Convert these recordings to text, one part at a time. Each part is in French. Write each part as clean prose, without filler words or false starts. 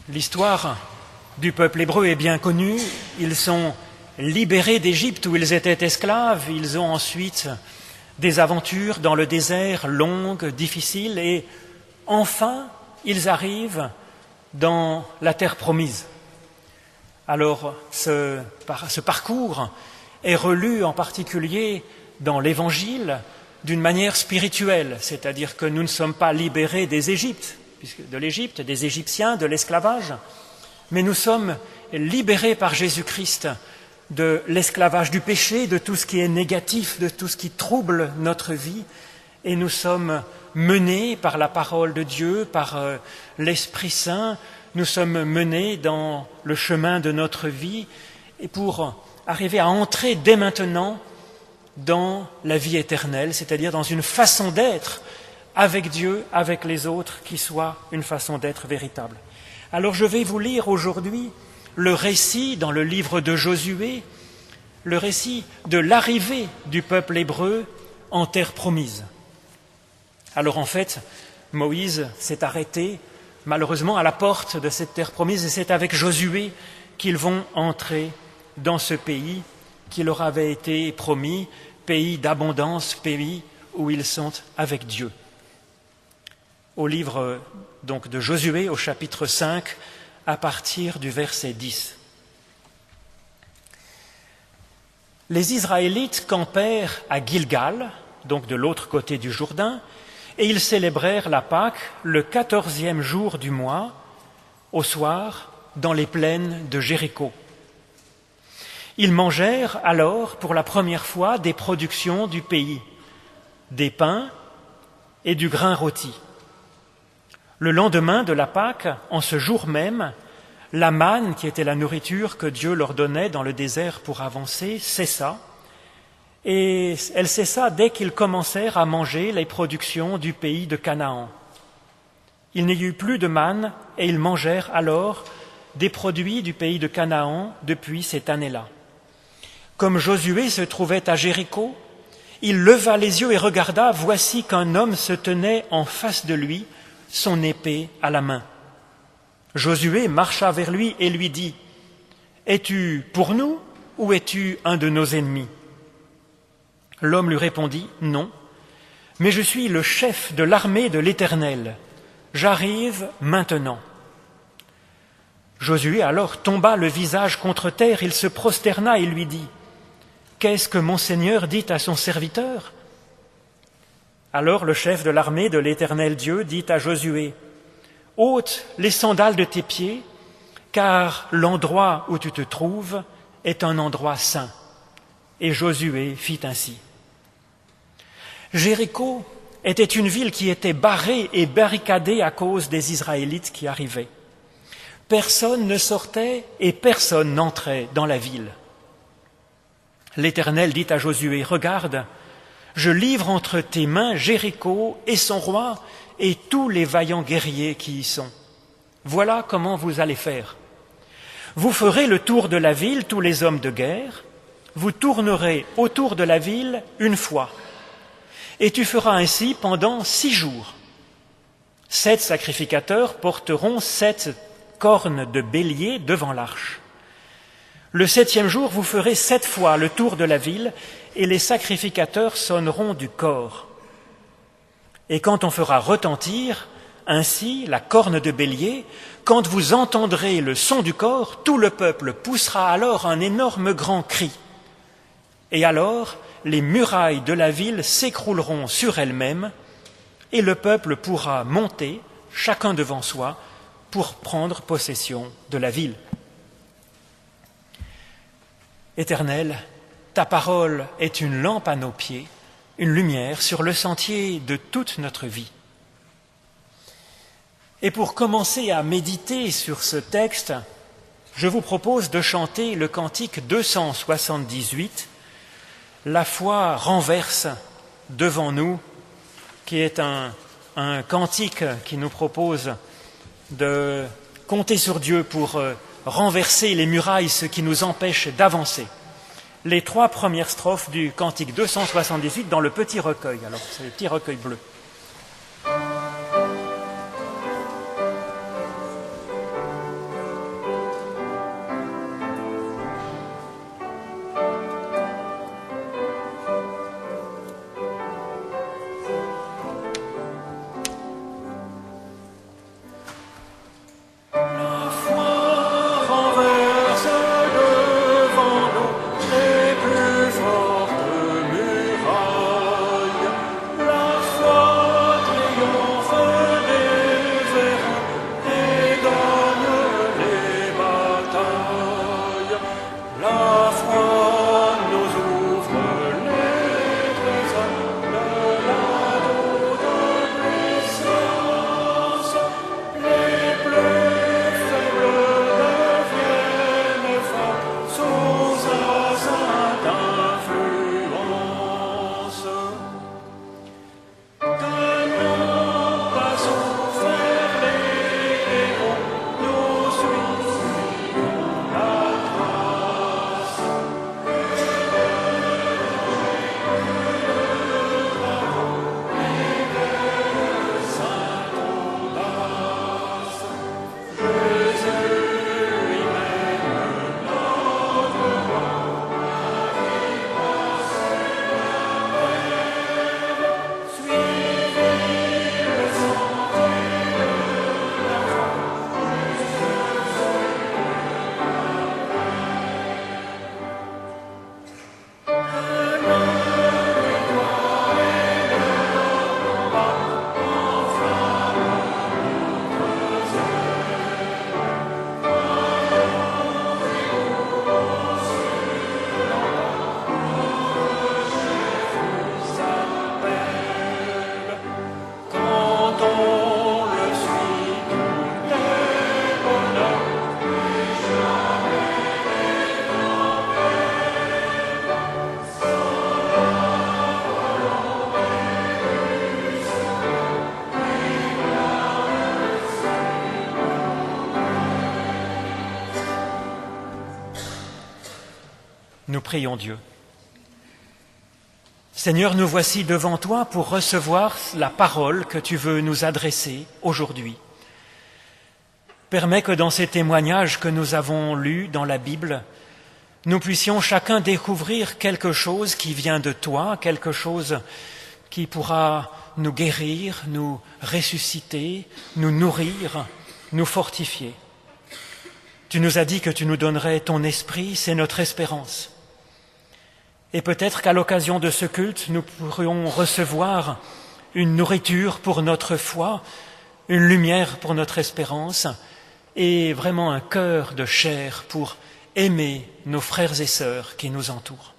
L'histoire du peuple hébreu est bien connue. Ils sont libérés d'Égypte où ils étaient esclaves. Ils ont ensuite des aventures dans le désert, longues, difficiles, et enfin, ils arrivent dans la terre promise. Alors, ce parcours est relu en particulier dans l'Évangile d'une manière spirituelle, c'est-à-dire que nous ne sommes pas libérés de l'Égypte, des Égyptiens, de l'esclavage, mais nous sommes libérés par Jésus-Christ de l'esclavage du péché, de tout ce qui est négatif, de tout ce qui trouble notre vie, et nous sommes menés par la parole de Dieu, par l'Esprit Saint, nous sommes menés dans le chemin de notre vie, et pour arriver à entrer dès maintenant dans la vie éternelle, c'est-à-dire dans une façon d'être avec Dieu, avec les autres, qui soit une façon d'être véritable. Alors je vais vous lire aujourd'hui le récit dans le livre de Josué, le récit de l'arrivée du peuple hébreu en terre promise. Alors en fait, Moïse s'est arrêté malheureusement à la porte de cette terre promise et c'est avec Josué qu'ils vont entrer dans ce pays qui leur avait été promis, pays d'abondance, pays où ils sont avec Dieu. Au livre donc de Josué, au chapitre 5, à partir du verset 10. Les Israélites campèrent à Gilgal, donc de l'autre côté du Jourdain, et ils célébrèrent la Pâque le 14e jour du mois, au soir, dans les plaines de Jéricho. Ils mangèrent alors pour la première fois des productions du pays, des pains et du grain rôti. Le lendemain de la Pâque, en ce jour même, la manne, qui était la nourriture que Dieu leur donnait dans le désert pour avancer, cessa. Et elle cessa dès qu'ils commencèrent à manger les productions du pays de Canaan. Il n'y eut plus de manne et ils mangèrent alors des produits du pays de Canaan depuis cette année-là. Comme Josué se trouvait à Jéricho, il leva les yeux et regarda, voici qu'un homme se tenait en face de lui, son épée à la main. Josué marcha vers lui et lui dit, « Es-tu pour nous ou es-tu un de nos ennemis ?» L'homme lui répondit, « Non, mais je suis le chef de l'armée de l'Éternel. J'arrive maintenant. » Josué alors tomba le visage contre terre, il se prosterna et lui dit, « Qu'est-ce que mon Seigneur dit à son serviteur ?» Alors le chef de l'armée de l'Éternel Dieu dit à Josué, « Ôte les sandales de tes pieds, car l'endroit où tu te trouves est un endroit saint. » Et Josué fit ainsi. Jéricho était une ville qui était barrée et barricadée à cause des Israélites qui arrivaient. Personne ne sortait et personne n'entrait dans la ville. L'Éternel dit à Josué, « Regarde, je livre entre tes mains Jéricho et son roi et tous les vaillants guerriers qui y sont. Voilà comment vous allez faire. Vous ferez le tour de la ville, tous les hommes de guerre, vous tournerez autour de la ville une fois, et tu feras ainsi pendant 6 jours. 7 sacrificateurs porteront 7 cornes de bélier devant l'arche. Le 7e jour, vous ferez 7 fois le tour de la ville, et les sacrificateurs sonneront du cor. Et quand on fera retentir ainsi la corne de bélier, quand vous entendrez le son du cor, tout le peuple poussera alors un énorme grand cri. Et alors, les murailles de la ville s'écrouleront sur elles-mêmes, et le peuple pourra monter, chacun devant soi, pour prendre possession de la ville. Éternel, ta parole est une lampe à nos pieds, une lumière sur le sentier de toute notre vie. Et pour commencer à méditer sur ce texte, je vous propose de chanter le cantique 278, « La foi renverse devant nous », qui est un cantique qui nous propose de compter sur Dieu pour renverser les murailles, ce qui nous empêche d'avancer. Les 3 premières strophes du cantique 278 dans le petit recueil. Alors, c'est le petit recueil bleu. Nous prions Dieu. Seigneur, nous voici devant toi pour recevoir la parole que tu veux nous adresser aujourd'hui. Permets que dans ces témoignages que nous avons lus dans la Bible, nous puissions chacun découvrir quelque chose qui vient de toi, quelque chose qui pourra nous guérir, nous ressusciter, nous nourrir, nous fortifier. Tu nous as dit que tu nous donnerais ton esprit, c'est notre espérance. Et peut-être qu'à l'occasion de ce culte, nous pourrions recevoir une nourriture pour notre foi, une lumière pour notre espérance et vraiment un cœur de chair pour aimer nos frères et sœurs qui nous entourent.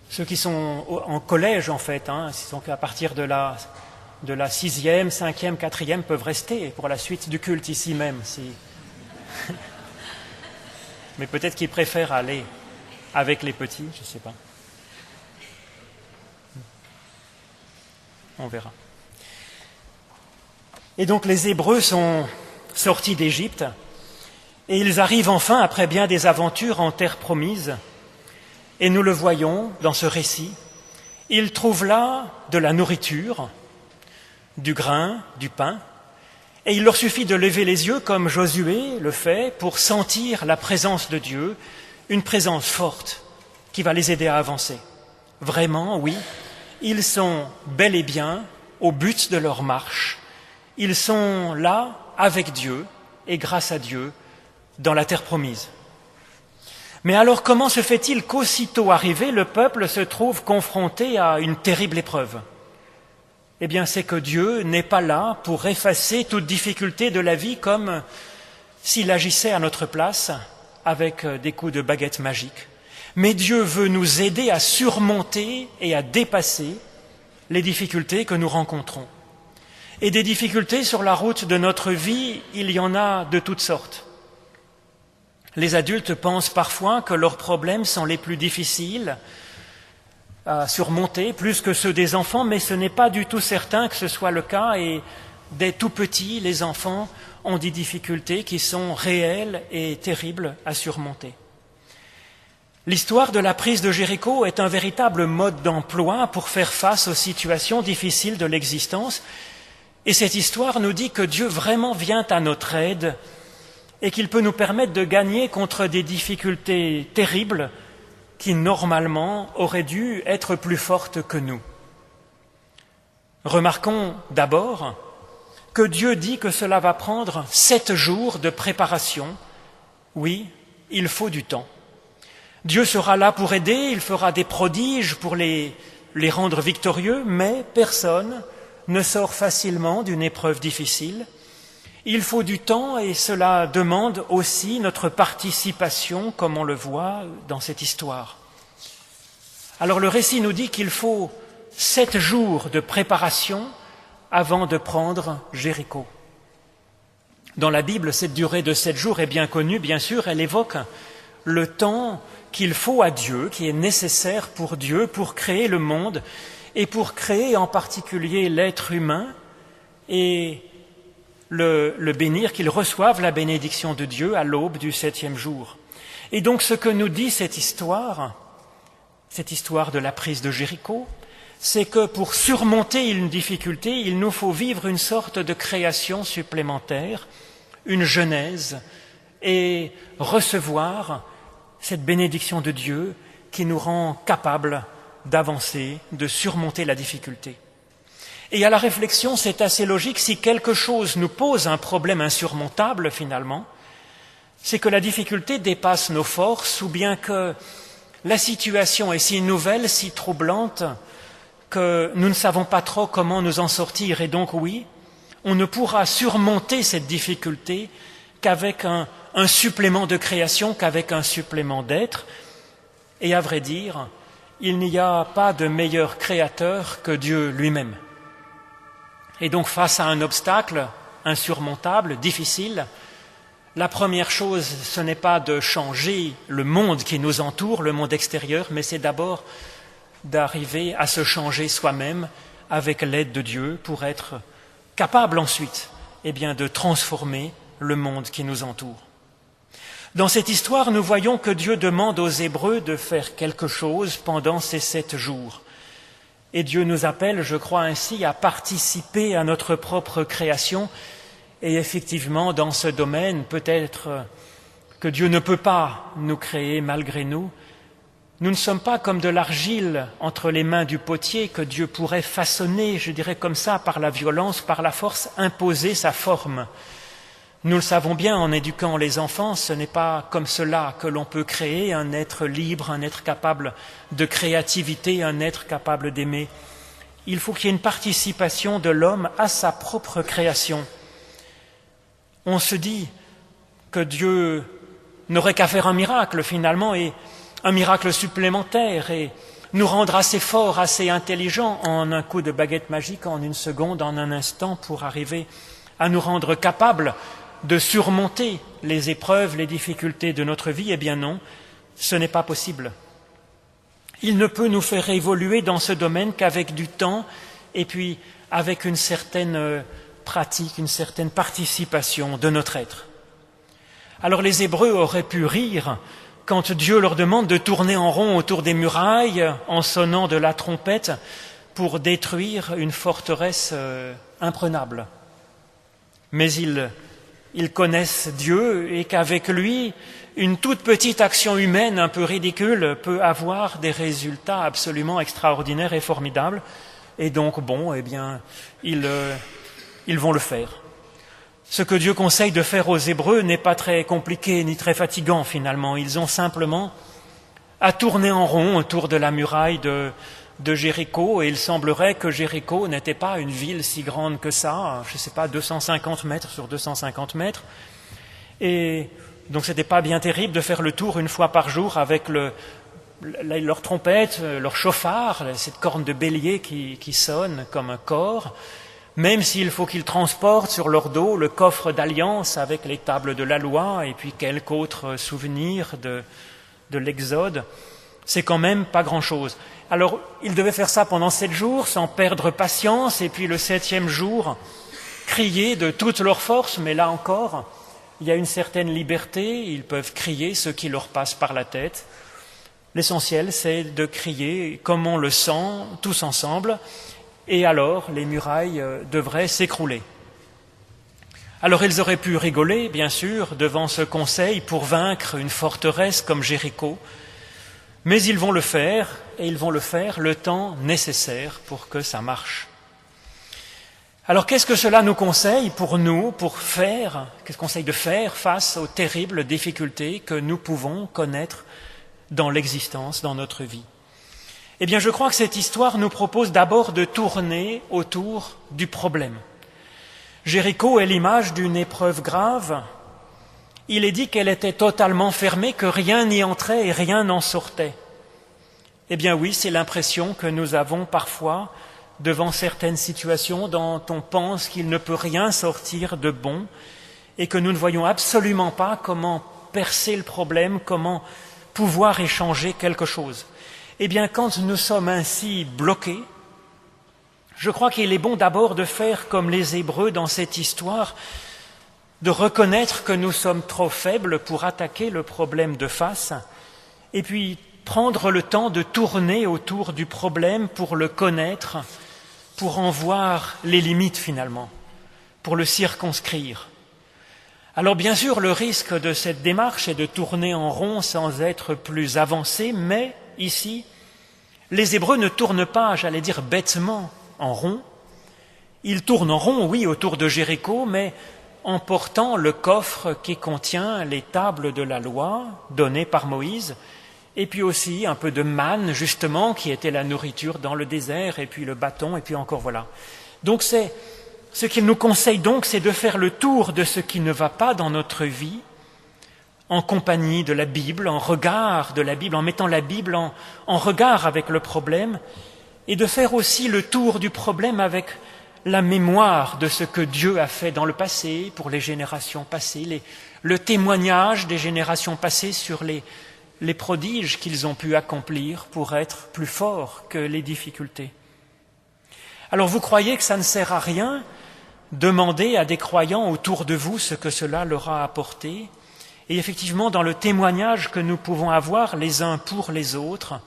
Ceux qui sont en collège, en fait, donc à partir de la 6e, 5e, 4e, peuvent rester pour la suite du culte ici même. Mais peut-être qu'ils préfèrent aller avec les petits, je ne sais pas. On verra. Et donc les Hébreux sont sortis d'Égypte et ils arrivent enfin, après bien des aventures, en terre promise. Et nous le voyons dans ce récit, ils trouvent là de la nourriture, du grain, du pain, et il leur suffit de lever les yeux comme Josué le fait pour sentir la présence de Dieu, une présence forte qui va les aider à avancer. Vraiment, oui, ils sont bel et bien au but de leur marche, ils sont là avec Dieu et grâce à Dieu dans la terre promise. Mais alors comment se fait-il qu'aussitôt arrivé, le peuple se trouve confronté à une terrible épreuve ? Eh bien, c'est que Dieu n'est pas là pour effacer toute difficulté de la vie comme s'il agissait à notre place avec des coups de baguette magique. Mais Dieu veut nous aider à surmonter et à dépasser les difficultés que nous rencontrons. Et des difficultés sur la route de notre vie, il y en a de toutes sortes. Les adultes pensent parfois que leurs problèmes sont les plus difficiles à surmonter, plus que ceux des enfants, mais ce n'est pas du tout certain que ce soit le cas. Et dès tout petits, les enfants ont des difficultés qui sont réelles et terribles à surmonter. L'histoire de la prise de Jéricho est un véritable mode d'emploi pour faire face aux situations difficiles de l'existence. Et cette histoire nous dit que Dieu vraiment vient à notre aide et qu'il peut nous permettre de gagner contre des difficultés terribles qui, normalement, auraient dû être plus fortes que nous. Remarquons d'abord que Dieu dit que cela va prendre 7 jours de préparation. Oui, il faut du temps. Dieu sera là pour aider, il fera des prodiges pour les rendre victorieux, mais personne ne sort facilement d'une épreuve difficile. Il faut du temps et cela demande aussi notre participation, comme on le voit dans cette histoire. Alors le récit nous dit qu'il faut 7 jours de préparation avant de prendre Jéricho. Dans la Bible, cette durée de 7 jours est bien connue, bien sûr, elle évoque le temps qu'il faut à Dieu, qui est nécessaire pour Dieu, pour créer le monde et pour créer en particulier l'être humain et le bénir, qu'il reçoive la bénédiction de Dieu à l'aube du 7e jour. Et donc ce que nous dit cette histoire de la prise de Jéricho, c'est que pour surmonter une difficulté, il nous faut vivre une sorte de création supplémentaire, une genèse, et recevoir cette bénédiction de Dieu qui nous rend capables d'avancer, de surmonter la difficulté. Et à la réflexion, c'est assez logique, si quelque chose nous pose un problème insurmontable finalement, c'est que la difficulté dépasse nos forces ou bien que la situation est si nouvelle, si troublante, que nous ne savons pas trop comment nous en sortir. Et donc oui, on ne pourra surmonter cette difficulté qu'avec un supplément de création, qu'avec un supplément d'être. Et à vrai dire, il n'y a pas de meilleur créateur que Dieu lui-même. Et donc face à un obstacle insurmontable, difficile, la première chose, ce n'est pas de changer le monde qui nous entoure, le monde extérieur, mais c'est d'abord d'arriver à se changer soi-même avec l'aide de Dieu pour être capable ensuite de transformer le monde qui nous entoure. Dans cette histoire, nous voyons que Dieu demande aux Hébreux de faire quelque chose pendant ces 7 jours. Et Dieu nous appelle, je crois ainsi, à participer à notre propre création. Et effectivement, dans ce domaine, peut-être que Dieu ne peut pas nous créer malgré nous. Nous ne sommes pas comme de l'argile entre les mains du potier que Dieu pourrait façonner, je dirais comme ça, par la violence, par la force, imposer sa forme. Nous le savons bien en éduquant les enfants, ce n'est pas comme cela que l'on peut créer un être libre, un être capable de créativité, un être capable d'aimer. Il faut qu'il y ait une participation de l'homme à sa propre création. On se dit que Dieu n'aurait qu'à faire un miracle finalement, et un miracle supplémentaire, et nous rendre assez forts, assez intelligents en un coup de baguette magique, en une seconde, en un instant, pour arriver à nous rendre capables de surmonter les épreuves, les difficultés de notre vie. Eh bien non, ce n'est pas possible. Il ne peut nous faire évoluer dans ce domaine qu'avec du temps et puis avec une certaine pratique, une certaine participation de notre être. Alors les Hébreux auraient pu rire quand Dieu leur demande de tourner en rond autour des murailles en sonnant de la trompette pour détruire une forteresse imprenable. Mais ils connaissent Dieu et qu'avec lui, une toute petite action humaine un peu ridicule peut avoir des résultats absolument extraordinaires et formidables. Et donc, ils vont le faire. Ce que Dieu conseille de faire aux Hébreux n'est pas très compliqué ni très fatigant finalement. Ils ont simplement à tourner en rond autour de la muraille de Jéricho, et il semblerait que Jéricho n'était pas une ville si grande que ça, 250 mètres sur 250 mètres. Et donc c'était pas bien terrible de faire le tour une fois par jour avec leur trompette, leur chauffard, cette corne de bélier qui sonne comme un cor, même s'il faut qu'ils transportent sur leur dos le coffre d'alliance avec les tables de la loi et puis quelques autres souvenirs de l'Exode. C'est quand même pas grand-chose. Alors, ils devaient faire ça pendant 7 jours, sans perdre patience, et puis le 7e jour, crier de toute leur force, mais là encore, il y a une certaine liberté, ils peuvent crier ce qui leur passe par la tête. L'essentiel, c'est de crier comme on le sent, tous ensemble, et alors les murailles devraient s'écrouler. Alors ils auraient pu rigoler, bien sûr, devant ce conseil pour vaincre une forteresse comme Jéricho, mais ils vont le faire, et ils vont le faire le temps nécessaire pour que ça marche. Alors qu'est-ce que cela nous conseille pour nous, qu'est-ce qu'on conseille de faire face aux terribles difficultés que nous pouvons connaître dans l'existence, dans notre vie? Eh bien, je crois que cette histoire nous propose d'abord de tourner autour du problème. Jéricho est l'image d'une épreuve grave. Il est dit qu'elle était totalement fermée, que rien n'y entrait et rien n'en sortait. Eh bien oui, c'est l'impression que nous avons parfois devant certaines situations dont on pense qu'il ne peut rien sortir de bon et que nous ne voyons absolument pas comment percer le problème, comment pouvoir échanger quelque chose. Eh bien, quand nous sommes ainsi bloqués, je crois qu'il est bon d'abord de faire comme les Hébreux dans cette histoire, de reconnaître que nous sommes trop faibles pour attaquer le problème de face, et puis prendre le temps de tourner autour du problème pour le connaître, pour en voir les limites finalement, pour le circonscrire. Alors bien sûr, le risque de cette démarche est de tourner en rond sans être plus avancé, mais ici, les Hébreux ne tournent pas, j'allais dire bêtement, en rond. Ils tournent en rond, oui, autour de Jéricho, mais en portant le coffre qui contient les tables de la loi données par Moïse, et puis aussi un peu de manne, justement, qui était la nourriture dans le désert, et puis le bâton, et puis encore voilà. Donc ce qu'il nous conseille donc, c'est de faire le tour de ce qui ne va pas dans notre vie, en compagnie de la Bible, en regard de la Bible, en mettant la Bible en regard avec le problème, et de faire aussi le tour du problème avec la mémoire de ce que Dieu a fait dans le passé, pour les générations passées, le témoignage des générations passées sur les prodiges qu'ils ont pu accomplir pour être plus forts que les difficultés. Alors vous croyez que ça ne sert à rien demander à des croyants autour de vous ce que cela leur a apporté? Et effectivement, dans le témoignage que nous pouvons avoir les uns pour les autres,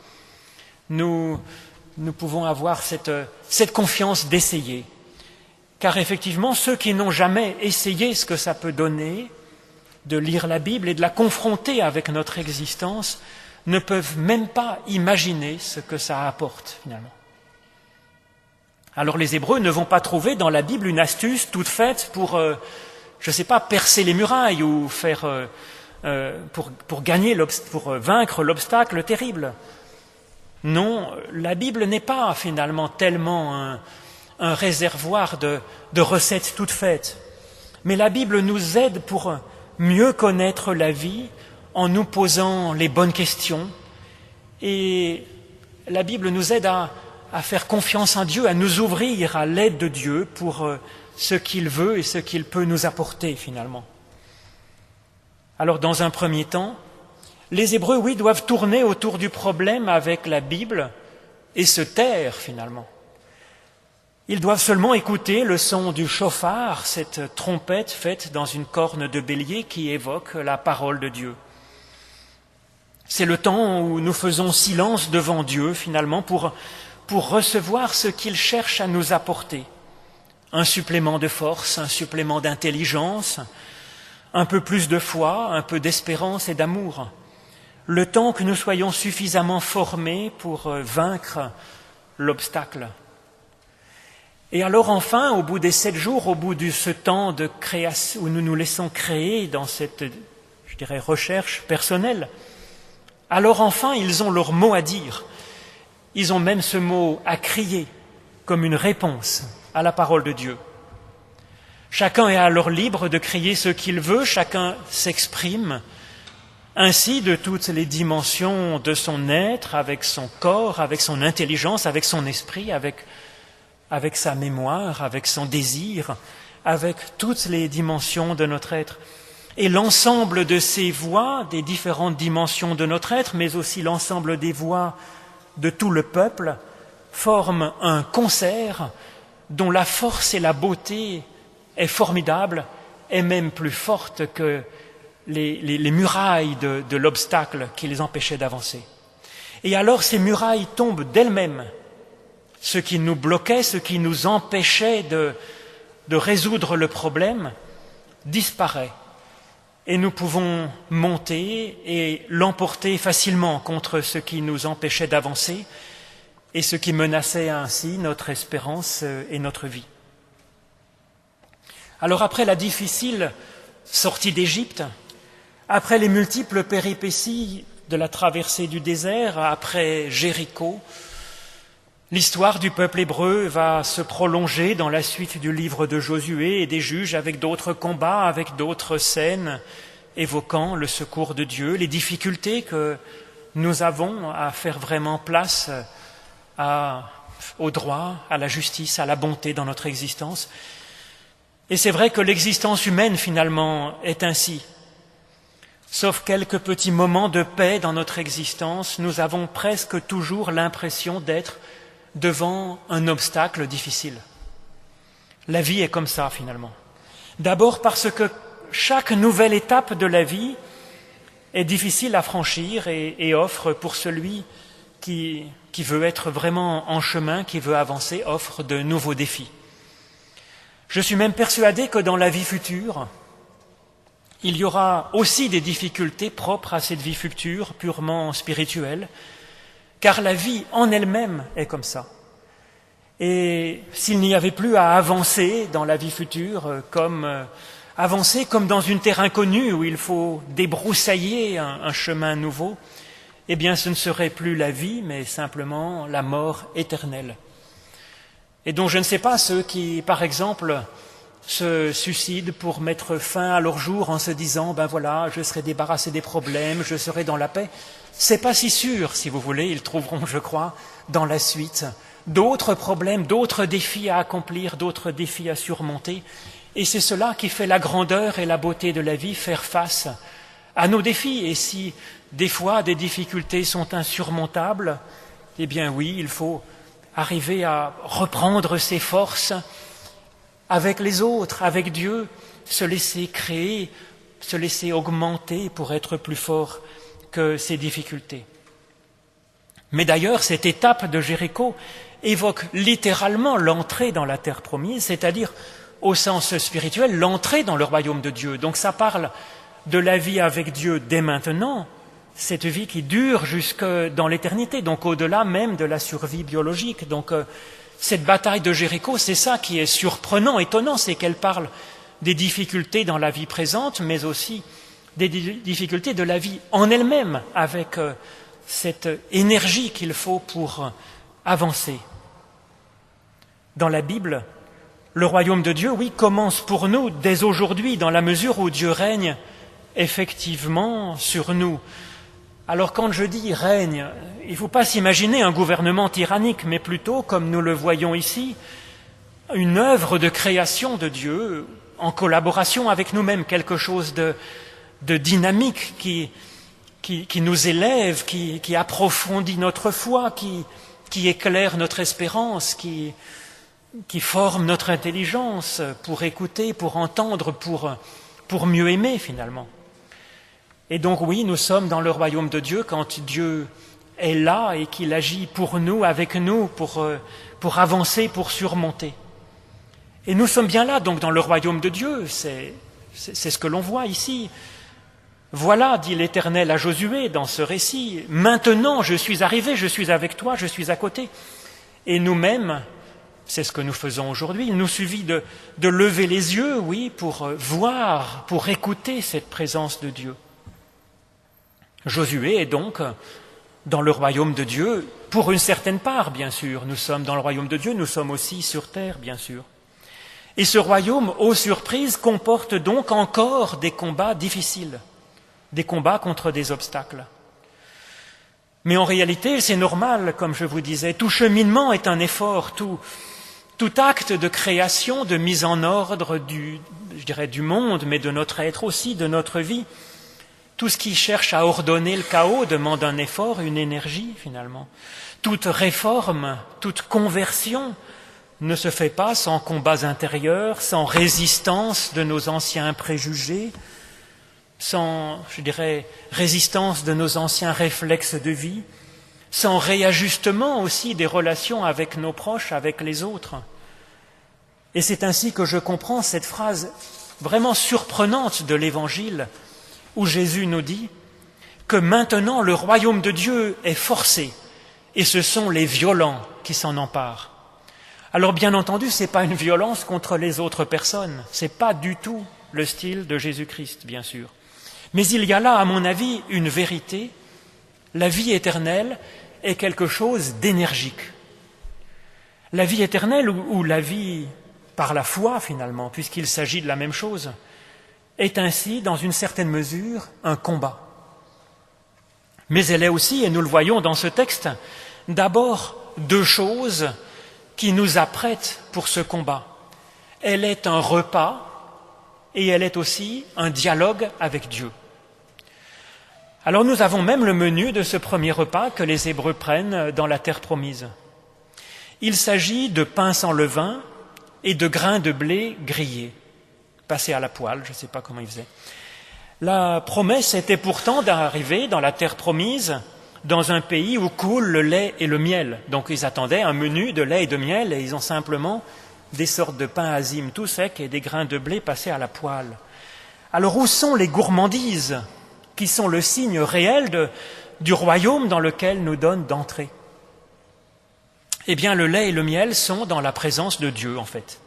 nous pouvons avoir cette confiance d'essayer. Car effectivement, ceux qui n'ont jamais essayé ce que ça peut donner, de lire la Bible et de la confronter avec notre existence, ne peuvent même pas imaginer ce que ça apporte finalement. Alors les Hébreux ne vont pas trouver dans la Bible une astuce toute faite pour, je ne sais pas, percer les murailles ou faire pour vaincre l'obstacle terrible. Non, la Bible n'est pas finalement tellement un réservoir de recettes toutes faites. Mais la Bible nous aide pour mieux connaître la vie en nous posant les bonnes questions. Et la Bible nous aide à faire confiance en Dieu, à nous ouvrir à l'aide de Dieu pour ce qu'il veut et ce qu'il peut nous apporter finalement. Alors dans un premier temps, les Hébreux, oui, doivent tourner autour du problème avec la Bible et se taire finalement. Ils doivent seulement écouter le son du chauffard, cette trompette faite dans une corne de bélier qui évoque la parole de Dieu. C'est le temps où nous faisons silence devant Dieu finalement pour recevoir ce qu'il cherche à nous apporter. Un supplément de force, un supplément d'intelligence, un peu plus de foi, un peu d'espérance et d'amour. Le temps que nous soyons suffisamment formés pour vaincre l'obstacle. Et alors enfin, au bout des 7 jours, au bout de ce temps de création où nous nous laissons créer dans cette, recherche personnelle, alors enfin ils ont leur mot à dire. Ils ont même ce mot à crier comme une réponse à la parole de Dieu. Chacun est alors libre de crier ce qu'il veut, chacun s'exprime ainsi de toutes les dimensions de son être, avec son corps, avec son intelligence, avec son esprit, avec sa mémoire, avec son désir, avec toutes les dimensions de notre être. Et l'ensemble de ces voix, des différentes dimensions de notre être, mais aussi l'ensemble des voix de tout le peuple, forment un concert dont la force et la beauté est formidable, et même plus forte que les murailles de l'obstacle qui les empêchait d'avancer. Et alors ces murailles tombent d'elles-mêmes. Ce qui nous bloquait, ce qui nous empêchait de résoudre le problème, disparaît. Et nous pouvons monter et l'emporter facilement contre ce qui nous empêchait d'avancer et ce qui menaçait ainsi notre espérance et notre vie. Alors après la difficile sortie d'Égypte, après les multiples péripéties de la traversée du désert, après Jéricho, l'histoire du peuple hébreu va se prolonger dans la suite du livre de Josué et des Juges avec d'autres combats, avec d'autres scènes évoquant le secours de Dieu, les difficultés que nous avons à faire vraiment place au droit, à la justice, à la bonté dans notre existence. Et c'est vrai que l'existence humaine finalement est ainsi. Sauf quelques petits moments de paix dans notre existence, nous avons presque toujours l'impression d'être devant un obstacle difficile. La vie est comme ça finalement. D'abord parce que chaque nouvelle étape de la vie est difficile à franchir et offre pour celui qui veut être vraiment en chemin, qui veut avancer, offre de nouveaux défis. Je suis même persuadé que dans la vie future, il y aura aussi des difficultés propres à cette vie future, purement spirituelle, car la vie en elle-même est comme ça. Et s'il n'y avait plus à avancer dans la vie future, avancer comme dans une terre inconnue où il faut débroussailler un chemin nouveau, eh bien ce ne serait plus la vie, mais simplement la mort éternelle. Et donc je ne sais pas ceux qui, par exemple, se suicident pour mettre fin à leur jour en se disant « ben voilà, je serai débarrassé des problèmes, je serai dans la paix ». C'est pas si sûr, si vous voulez, ils trouveront, je crois, dans la suite, d'autres problèmes, d'autres défis à accomplir, d'autres défis à surmonter. Et c'est cela qui fait la grandeur et la beauté de la vie, faire face à nos défis. Et si des fois des difficultés sont insurmontables, eh bien oui, il faut arriver à reprendre ses forces avec les autres, avec Dieu, se laisser créer, se laisser augmenter pour être plus fort que ces difficultés. Mais d'ailleurs, cette étape de Jéricho évoque littéralement l'entrée dans la terre promise, c'est-à-dire au sens spirituel, l'entrée dans le royaume de Dieu. Donc ça parle de la vie avec Dieu dès maintenant, cette vie qui dure jusque dans l'éternité, donc au-delà même de la survie biologique. Donc cette bataille de Jéricho, c'est ça qui est surprenant, étonnant, c'est qu'elle parle des difficultés dans la vie présente, mais aussi des difficultés de la vie en elle-même, avec cette énergie qu'il faut pour avancer. Dans la Bible, le royaume de Dieu, oui, commence pour nous dès aujourd'hui, dans la mesure où Dieu règne effectivement sur nous. Alors quand je dis règne, il ne faut pas s'imaginer un gouvernement tyrannique, mais plutôt, comme nous le voyons ici, une œuvre de création de Dieu en collaboration avec nous-mêmes, quelque chose de dynamique qui nous élève, qui approfondit notre foi, qui éclaire notre espérance, qui forme notre intelligence pour écouter, pour entendre, pour mieux aimer finalement. Et donc oui, nous sommes dans le royaume de Dieu quand Dieu est là et qu'il agit pour nous, avec nous, pour avancer, pour surmonter. Et nous sommes bien là, donc dans le royaume de Dieu, c'est ce que l'on voit ici. Voilà, dit l'Éternel à Josué dans ce récit, maintenant je suis arrivé, je suis avec toi, je suis à côté. Et nous-mêmes, c'est ce que nous faisons aujourd'hui, il nous suffit de lever les yeux, oui, pour voir, pour écouter cette présence de Dieu. Josué est donc dans le royaume de Dieu, pour une certaine part, bien sûr. Nous sommes dans le royaume de Dieu, nous sommes aussi sur terre, bien sûr. Et ce royaume, aux surprises, comporte donc encore des combats difficiles, des combats contre des obstacles. Mais en réalité, c'est normal, comme je vous disais, tout cheminement est un effort, tout acte de création, de mise en ordre du monde, mais de notre être aussi, de notre vie. Tout ce qui cherche à ordonner le chaos demande un effort, une énergie finalement. Toute réforme, toute conversion ne se fait pas sans combats intérieurs, sans résistance de nos anciens préjugés, sans, résistance de nos anciens réflexes de vie, sans réajustement aussi des relations avec nos proches, avec les autres. Et c'est ainsi que je comprends cette phrase vraiment surprenante de l'Évangile, où Jésus nous dit que maintenant le royaume de Dieu est forcé et ce sont les violents qui s'en emparent. Alors bien entendu, ce n'est pas une violence contre les autres personnes, ce n'est pas du tout le style de Jésus-Christ, bien sûr. Mais il y a là, à mon avis, une vérité. La vie éternelle est quelque chose d'énergique. La vie éternelle, ou la vie par la foi finalement, puisqu'il s'agit de la même chose, est ainsi, dans une certaine mesure, un combat. Mais elle est aussi, et nous le voyons dans ce texte, d'abord deux choses qui nous apprêtent pour ce combat. Elle est un repas et elle est aussi un dialogue avec Dieu. Alors nous avons même le menu de ce premier repas que les Hébreux prennent dans la terre promise. Il s'agit de pain sans levain et de grains de blé grillés, passés à la poêle, je ne sais pas comment ils faisaient. La promesse était pourtant d'arriver dans la terre promise, dans un pays où coule le lait et le miel. Donc ils attendaient un menu de lait et de miel et ils ont simplement des sortes de pain azim tout sec et des grains de blé passés à la poêle. Alors où sont les gourmandises qui sont le signe réel du royaume dans lequel nous donne d'entrer? Eh bien, le lait et le miel sont dans la présence de Dieu, en fait.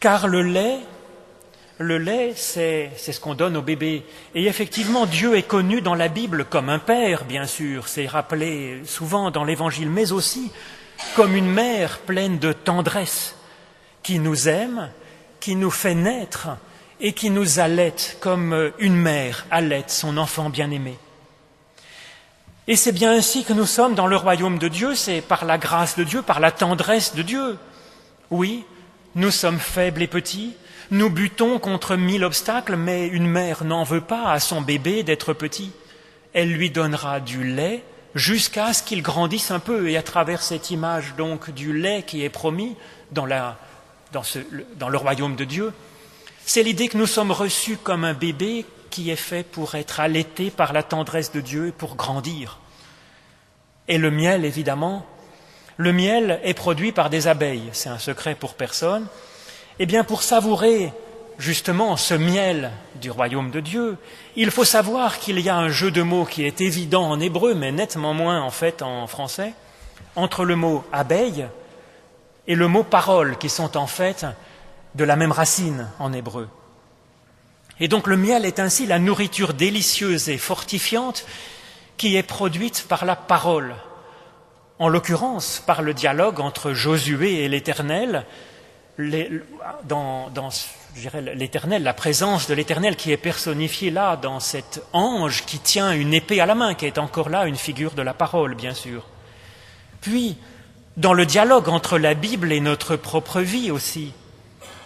Car le lait, c'est ce qu'on donne au bébé. Et effectivement, Dieu est connu dans la Bible comme un père, bien sûr. C'est rappelé souvent dans l'Évangile, mais aussi comme une mère pleine de tendresse, qui nous aime, qui nous fait naître et qui nous allaite comme une mère allaite son enfant bien-aimé. Et c'est bien ainsi que nous sommes dans le royaume de Dieu, c'est par la grâce de Dieu, par la tendresse de Dieu. Oui, nous sommes faibles et petits, nous butons contre 1000 obstacles, mais une mère n'en veut pas à son bébé d'être petit. Elle lui donnera du lait jusqu'à ce qu'il grandisse un peu, et à travers cette image donc du lait qui est promis dans le royaume de Dieu, c'est l'idée que nous sommes reçus comme un bébé qui est fait pour être allaité par la tendresse de Dieu et pour grandir. Et le miel, évidemment, le miel est produit par des abeilles, c'est un secret pour personne. Eh bien, pour savourer justement ce miel du royaume de Dieu, il faut savoir qu'il y a un jeu de mots qui est évident en hébreu, mais nettement moins en fait en français, entre le mot abeille et le mot parole, qui sont en fait de la même racine en hébreu. Et donc le miel est ainsi la nourriture délicieuse et fortifiante qui est produite par la parole, en l'occurrence par le dialogue entre Josué et l'Éternel, l'Éternel, la présence de l'Éternel qui est personnifiée là dans cet ange qui tient une épée à la main, qui est encore là une figure de la parole, bien sûr. Puis, dans le dialogue entre la Bible et notre propre vie aussi,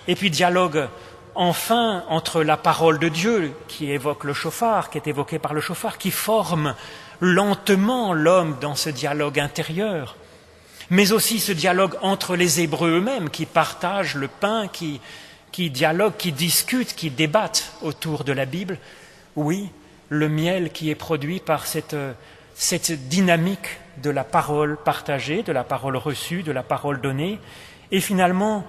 et puis dialogue enfin entre la parole de Dieu qui évoque le shofar, qui est évoqué par le shofar, qui forme lentement l'homme dans ce dialogue intérieur, mais aussi ce dialogue entre les Hébreux eux-mêmes qui partagent le pain, qui dialoguent, qui discutent, qui débattent autour de la Bible. Oui, le miel qui est produit par cette dynamique de la parole partagée, de la parole reçue, de la parole donnée, et finalement,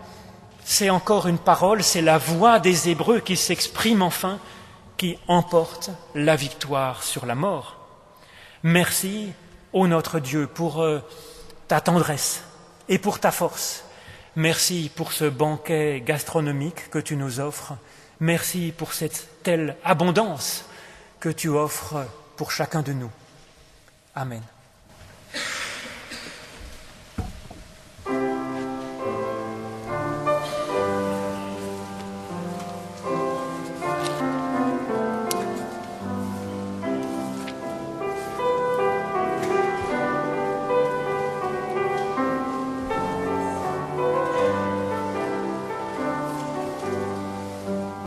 c'est encore une parole, c'est la voix des Hébreux qui s'exprime enfin, qui emporte la victoire sur la mort. Merci, ô notre Dieu, pour ta tendresse et pour ta force. Merci pour ce banquet gastronomique que tu nous offres. Merci pour cette telle abondance que tu offres pour chacun de nous. Amen.